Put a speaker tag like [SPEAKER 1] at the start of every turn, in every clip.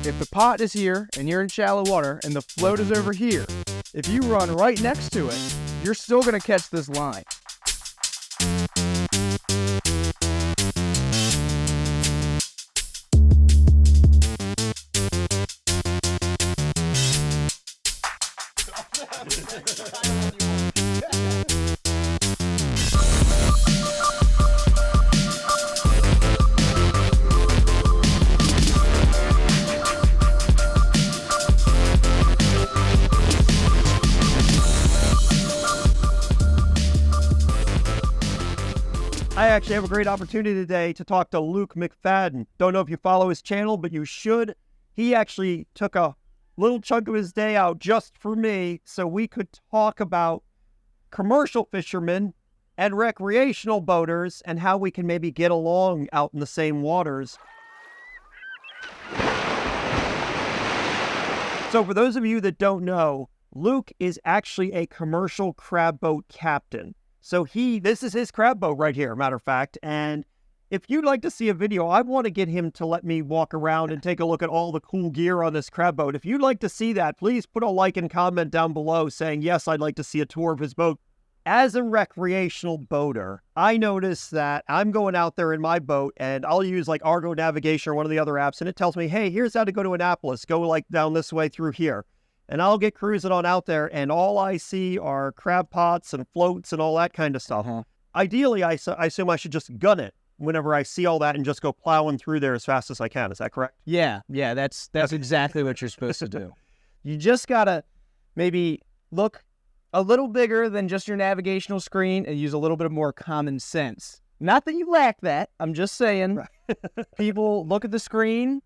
[SPEAKER 1] If the pot is here and you're in shallow water and the float is over here, if you run right next to it, you're still going to catch this line.
[SPEAKER 2] I actually have a great opportunity today to talk to Luke McFadden. Don't know if you follow his channel, but you should. He actually took a little chunk of his day out just for me so we could talk about commercial fishermen and recreational boaters and how we can maybe get along out in the same waters. So for those of you that don't know, Luke is actually a commercial crab boat captain. So this is his crab boat right here, matter of fact. And if you'd like to see a video, I want to get him to let me walk around and take a look at all the cool gear on this crab boat. If you'd like to see that, please put a like and comment down below saying, yes, I'd like to see a tour of his boat. As a recreational boater, I notice that I'm going out there in my boat and I'll use like Argo Navigation or one of the other apps and it tells me, hey, here's how to go to Annapolis. Go like down this way through here. And I'll get cruising on out there, and all I see are crab pots and floats and all that kind of stuff. Ideally, I assume I should just gun it whenever I see all that and just go plowing through there as fast as I can. Is that correct?
[SPEAKER 1] Yeah, that's exactly what you're supposed to do. You just gotta maybe look a little bigger than just your navigational screen and use a little bit more common sense. Not that you lack that. I'm just saying, people look at the screen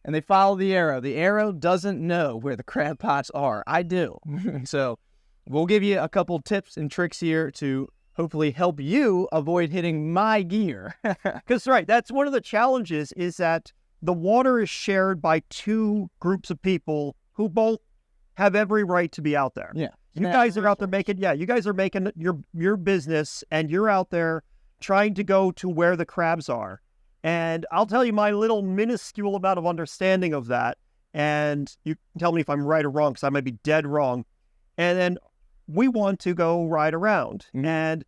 [SPEAKER 1] and they follow the arrow. The arrow doesn't know where the crab pots are. I do. So we'll give you a couple tips and tricks here to hopefully help you avoid hitting my gear.
[SPEAKER 2] Because, right, that's one of the challenges is that the water is shared by two groups of people who both have every right to be out there.
[SPEAKER 1] Yeah.
[SPEAKER 2] You guys are out there making, you guys are making your business and you're out there trying to go to where the crabs are. And I'll tell you my little minuscule amount of understanding of that. And you can tell me if I'm right or wrong, because I might be dead wrong. And then we want to go ride around. And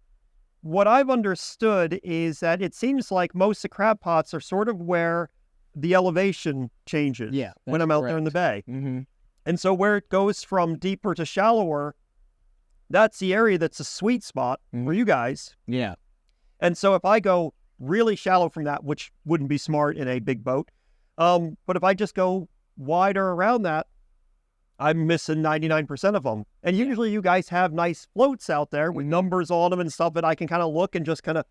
[SPEAKER 2] what I've understood is that it seems like most of the crab pots are sort of where the elevation changes when I'm out there in the bay. And so where it goes from deeper to shallower, that's the area that's a sweet spot for you guys.
[SPEAKER 1] Yeah.
[SPEAKER 2] And so if I go really shallow from that, which wouldn't be smart in a big boat. But if I just go wider around that, I'm missing 99% of them. And usually you guys have nice floats out there with numbers on them and stuff that I can kind of look and just kind of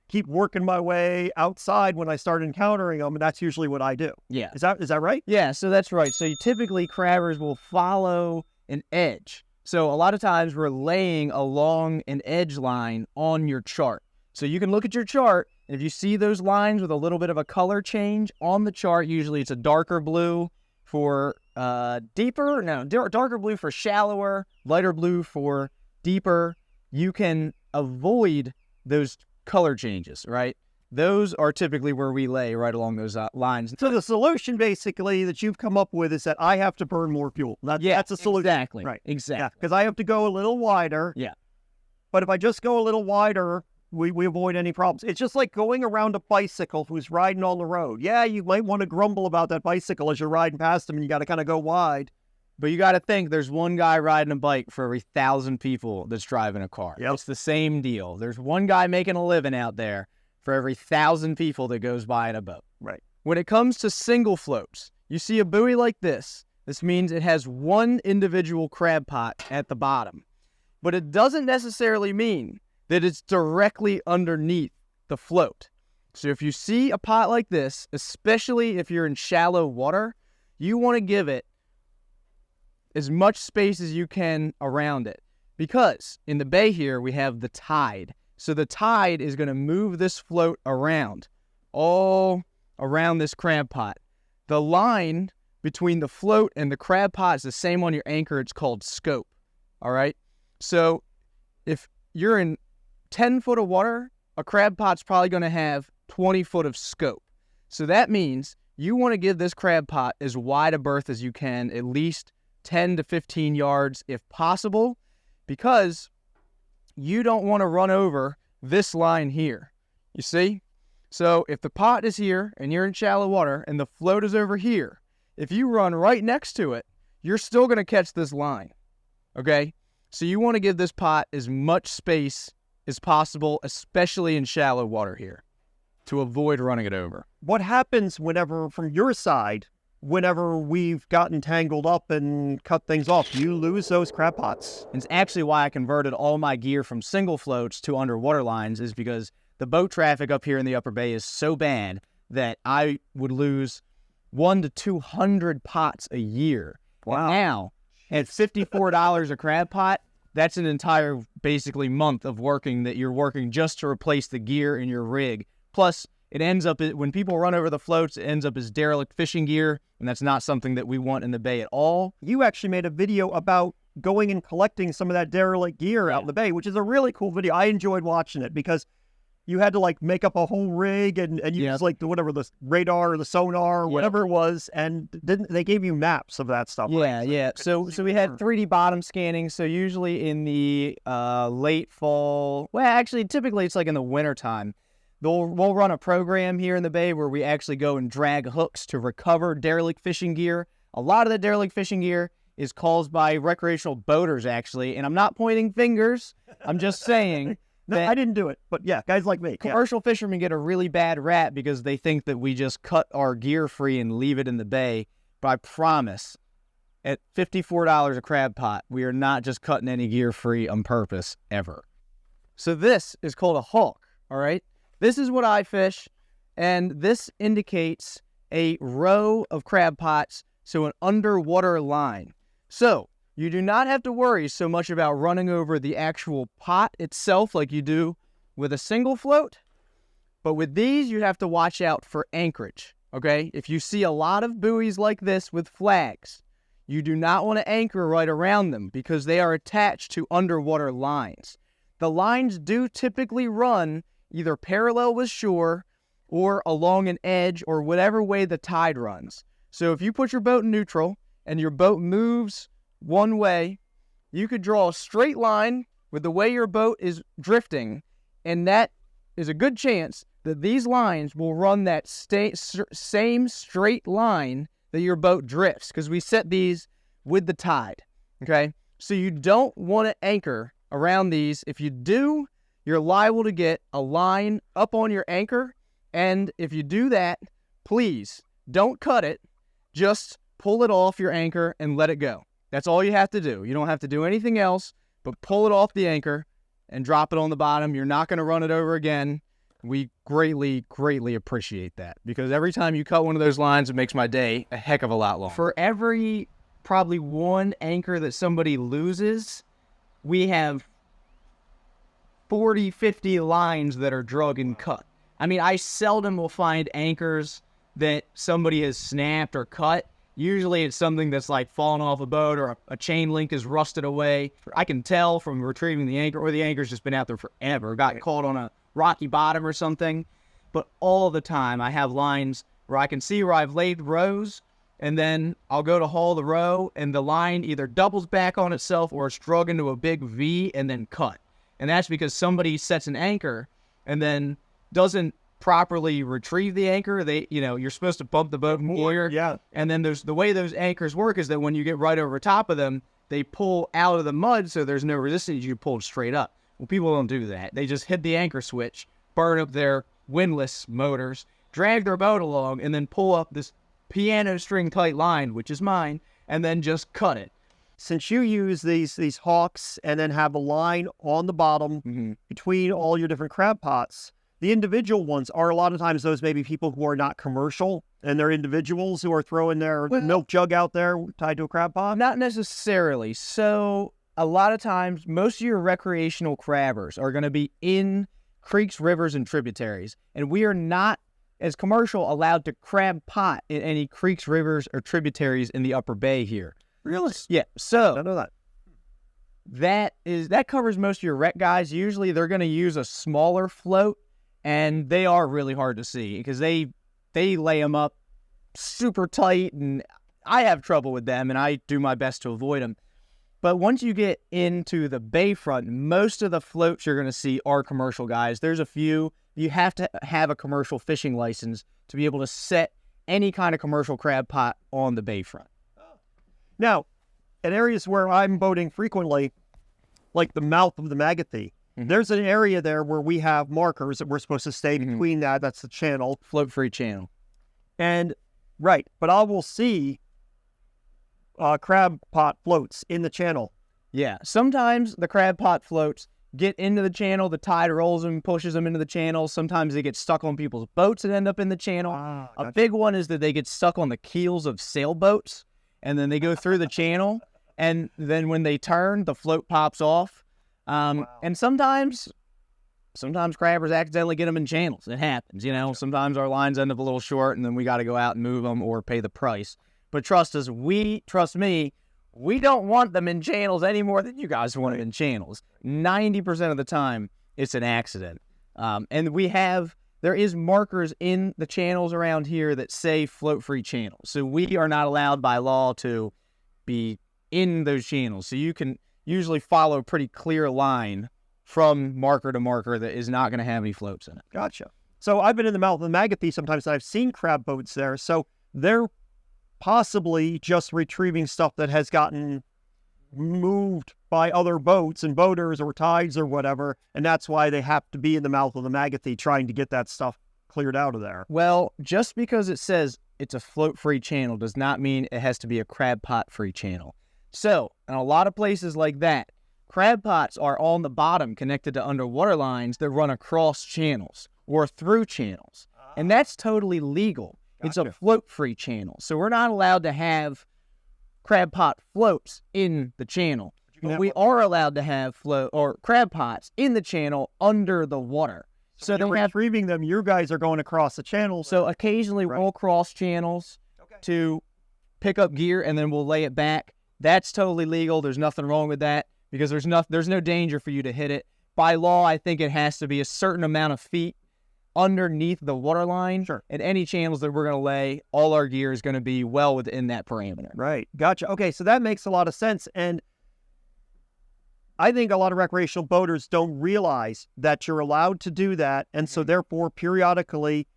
[SPEAKER 2] keep working my way outside when I start encountering them. And that's usually what I do.
[SPEAKER 1] Yeah.
[SPEAKER 2] Is that right?
[SPEAKER 1] Yeah, so that's right. So typically crabbers will follow an edge. So a lot of times we're laying along an edge line on your chart. So you can look at your chart, and if you see those lines with a little bit of a color change on the chart, usually it's a darker blue for darker blue for shallower, lighter blue for deeper. You can avoid those color changes, right? Those are typically where we lay right along those lines.
[SPEAKER 2] So the solution basically that you've come up with is that I have to burn more fuel. That's a solution.
[SPEAKER 1] Exactly.
[SPEAKER 2] Right.
[SPEAKER 1] Exactly.
[SPEAKER 2] Yeah, because I have to go a little wider.
[SPEAKER 1] Yeah.
[SPEAKER 2] But if I just go a little wider, we avoid any problems. It's just like going around a bicycle who's riding on the road. Yeah, you might want to grumble about that bicycle as you're riding past them, and you got to kind of go wide.
[SPEAKER 1] But you got to think there's one guy riding a bike for every 1,000 people that's driving a car.
[SPEAKER 2] Yep.
[SPEAKER 1] It's the same deal. There's one guy making a living out there for every 1,000 people that goes by in a boat.
[SPEAKER 2] Right.
[SPEAKER 1] When it comes to single floats, you see a buoy like this. This means it has one individual crab pot at the bottom. But it doesn't necessarily mean that it's directly underneath the float. So if you see a pot like this, especially if you're in shallow water, you want to give it as much space as you can around it. Because in the bay here, we have the tide. So the tide is going to move this float around, all around this crab pot. The line between the float and the crab pot is the same on your anchor. It's called scope. All right? So if you're in 10 foot of water, a crab pot's probably going to have 20 foot of scope. So that means you want to give this crab pot as wide a berth as you can, at least 10 to 15 yards if possible, because you don't want to run over this line here. You see? So if the pot is here and you're in shallow water and the float is over here, if you run right next to it, you're still going to catch this line. Okay? So you want to give this pot as much space as possible, especially in shallow water here, to avoid running it over.
[SPEAKER 2] What happens whenever, from your side, whenever we've gotten tangled up and cut things off? Do you lose those crab pots?
[SPEAKER 1] It's actually why I converted all my gear from single floats to underwater lines, is because the boat traffic up here in the Upper Bay is so bad that I would lose 100 to 200 pots a year.
[SPEAKER 2] Wow.
[SPEAKER 1] And now, at $54 a crab pot, that's an entire, basically, month of working that you're working just to replace the gear in your rig. Plus, it ends up, when people run over the floats, it ends up as derelict fishing gear, and that's not something that we want in the bay at all.
[SPEAKER 2] You actually made a video about going and collecting some of that derelict gear out in the bay, which is a really cool video. I enjoyed watching it because you had to like make up a whole rig and use like the radar or the sonar or whatever it was, and they gave you maps of that stuff.
[SPEAKER 1] Yeah,
[SPEAKER 2] right?
[SPEAKER 1] yeah. So we had 3D bottom scanning. So usually in the late fall, well, actually, typically it's like in the winter time. We'll run a program here in the bay where we actually go and drag hooks to recover derelict fishing gear. A lot of the derelict fishing gear is caused by recreational boaters, actually, and I'm not pointing fingers. I'm just saying.
[SPEAKER 2] No, I didn't do it, but yeah, guys like me.
[SPEAKER 1] Commercial fishermen get a really bad rap because they think that we just cut our gear free and leave it in the bay. But I promise, at $54 a crab pot, we are not just cutting any gear free on purpose, ever. So this is called a hawk, all right? This is what I fish, and this indicates a row of crab pots, so an underwater line. So you do not have to worry so much about running over the actual pot itself like you do with a single float. But with these, you have to watch out for anchorage, okay? If you see a lot of buoys like this with flags, you do not want to anchor right around them because they are attached to underwater lines. The lines do typically run either parallel with shore or along an edge or whatever way the tide runs. So if you put your boat in neutral and your boat moves one way, you could draw a straight line with the way your boat is drifting, and that is a good chance that these lines will run that same straight line that your boat drifts, because we set these with the tide, okay? So you don't want to anchor around these. If you do, you're liable to get a line up on your anchor, and if you do that, please don't cut it. Just pull it off your anchor and let it go. That's all you have to do. You don't have to do anything else but pull it off the anchor and drop it on the bottom. You're not going to run it over again. We greatly, greatly appreciate that, because every time you cut one of those lines, it makes my day a heck of a lot longer. For every probably one anchor that somebody loses, we have 40, 50 lines that are drug and cut. I mean, I seldom will find anchors that somebody has snapped or cut. Usually it's something that's like fallen off a boat, or a chain link is rusted away. I can tell from retrieving the anchor, or the anchor's just been out there forever, got caught on a rocky bottom or something. But all the time I have lines where I can see where I've laid rows, and then I'll go to haul the row, and the line either doubles back on itself or it's drug into a big V and then cut. And that's because somebody sets an anchor and then doesn't properly retrieve the anchor. You're supposed to bump the boat more.
[SPEAKER 2] Yeah.
[SPEAKER 1] And then the way those anchors work is that when you get right over top of them, they pull out of the mud, so there's no resistance. You pull straight up. Well, people don't do that. They just hit the anchor switch, burn up their windlass motors, drag their boat along, and then pull up this piano string tight line, which is mine, and then just cut it.
[SPEAKER 2] Since you use these hawks and then have a line on the bottom between all your different crab pots, the individual ones are a lot of times those maybe people who are not commercial, and they're individuals who are throwing their milk jug out there tied to a crab pot?
[SPEAKER 1] Not necessarily. So a lot of times, most of your recreational crabbers are going to be in creeks, rivers, and tributaries. And we are not, as commercial, allowed to crab pot in any creeks, rivers, or tributaries in the Upper Bay here.
[SPEAKER 2] Really?
[SPEAKER 1] Yeah. So
[SPEAKER 2] I don't know
[SPEAKER 1] that covers most of your rec guys. Usually they're going to use a smaller float, and they are really hard to see because they lay them up super tight, and I have trouble with them, and I do my best to avoid them. But once you get into the bayfront, most of the floats you're going to see are commercial guys. There's a few. You have to have a commercial fishing license to be able to set any kind of commercial crab pot on the bayfront.
[SPEAKER 2] Now, in areas where I'm boating frequently, like the mouth of the Magathie, there's an area there where we have markers that we're supposed to stay between that. That's the channel.
[SPEAKER 1] Float-free channel.
[SPEAKER 2] And, right, but I will see crab pot floats in the channel.
[SPEAKER 1] Yeah, sometimes the crab pot floats get into the channel, the tide rolls them, pushes them into the channel. Sometimes they get stuck on people's boats and end up in the channel.
[SPEAKER 2] Gotcha.
[SPEAKER 1] A big one is that they get stuck on the keels of sailboats, and then they go through the channel, and then when they turn, the float pops off. And sometimes crabbers accidentally get them in channels. It happens, you know. Sometimes our lines end up a little short, and then we got to go out and move them or pay the price. But trust me, we don't want them in channels any more than you guys want them in channels. 90% of the time, it's an accident. And there is markers in the channels around here that say float-free channels. So we are not allowed by law to be in those channels. So you can usually follow a pretty clear line from marker to marker that is not going to have any floats in it.
[SPEAKER 2] Gotcha. So I've been in the mouth of the Magathie sometimes, and I've seen crab boats there. So they're possibly just retrieving stuff that has gotten moved by other boats and boaters or tides or whatever, and that's why they have to be in the mouth of the Magathie trying to get that stuff cleared out of there.
[SPEAKER 1] Well, just because it says it's a float-free channel does not mean it has to be a crab pot-free channel. So, in a lot of places like that, crab pots are on the bottom connected to underwater lines that run across channels or through channels, and that's totally legal. Gotcha. It's a float-free channel, so we're not allowed to have crab pot floats in the channel. But we are allowed to have crab pots in the channel under the water.
[SPEAKER 2] So they're retrieving them. You guys are going across the channel.
[SPEAKER 1] So occasionally we'll cross channels to pick up gear, and then we'll lay it back. That's totally legal. There's nothing wrong with that because there's no danger for you to hit it. By law, I think it has to be a certain amount of feet underneath the water line.
[SPEAKER 2] Sure.
[SPEAKER 1] And any channels that we're going to lay, all our gear is going to be well within that parameter.
[SPEAKER 2] Right. Gotcha. Okay, so that makes a lot of sense. And I think a lot of recreational boaters don't realize that you're allowed to do that. And so therefore, periodically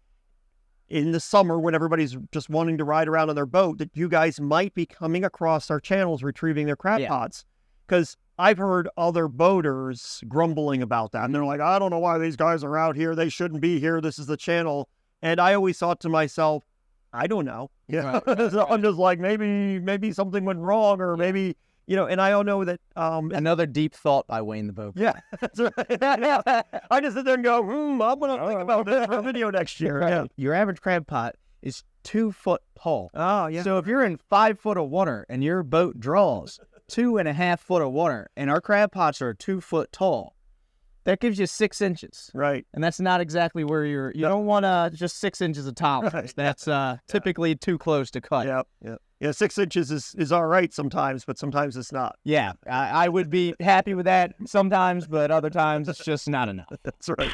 [SPEAKER 2] in the summer, when everybody's just wanting to ride around on their boat, that you guys might be coming across our channels retrieving their crab pots. Because I've heard other boaters grumbling about that. And they're like, I don't know why these guys are out here. They shouldn't be here. This is the channel. And I always thought to myself, I don't know. Yeah. Right. So I'm just like, maybe something went wrong, or maybe, you know, and I don't know that.
[SPEAKER 1] Another deep thought by Wayne the Boat.
[SPEAKER 2] Yeah. That's right. I just sit there and go, I'm going to think about this for a video next year.
[SPEAKER 1] Right.
[SPEAKER 2] Yeah.
[SPEAKER 1] Your average crab pot is 2 foot tall.
[SPEAKER 2] Oh, yeah.
[SPEAKER 1] So if you're in 5 foot of water and your boat draws 2.5 foot of water, and our crab pots are 2 foot tall, that gives you 6 inches.
[SPEAKER 2] Right.
[SPEAKER 1] And that's not exactly where you don't want just 6 inches of tolerance. Right. That's typically too close to cut.
[SPEAKER 2] Yep. Yep. Yeah, 6 inches is all right sometimes, but sometimes it's not.
[SPEAKER 1] Yeah, I would be happy with that sometimes, but other times it's just not enough.
[SPEAKER 2] That's right.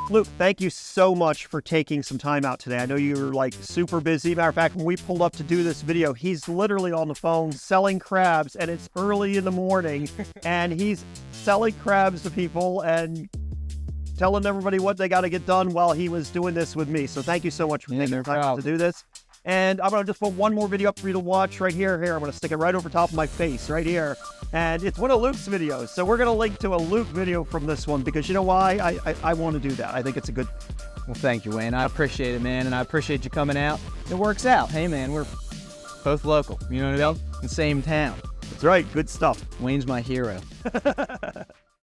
[SPEAKER 2] Luke, thank you so much for taking some time out today. I know you were like super busy. Matter of fact, when we pulled up to do this video, he's literally on the phone selling crabs, and it's early in the morning, and he's selling crabs to people and telling everybody what they got to get done while he was doing this with me. So thank you so much for taking the time to do this. And I'm going to just put one more video up for you to watch right here. Here, I'm going to stick it right over top of my face right here. And it's one of Luke's videos. So we're going to link to a Luke video from this one because you know why? I want to do that. I think it's a good...
[SPEAKER 1] Well, thank you, Wayne. I appreciate it, man. And I appreciate you coming out. It works out. Hey, man, we're both local. You know what I mean? In the same town.
[SPEAKER 2] That's right. Good stuff.
[SPEAKER 1] Wayne's my hero.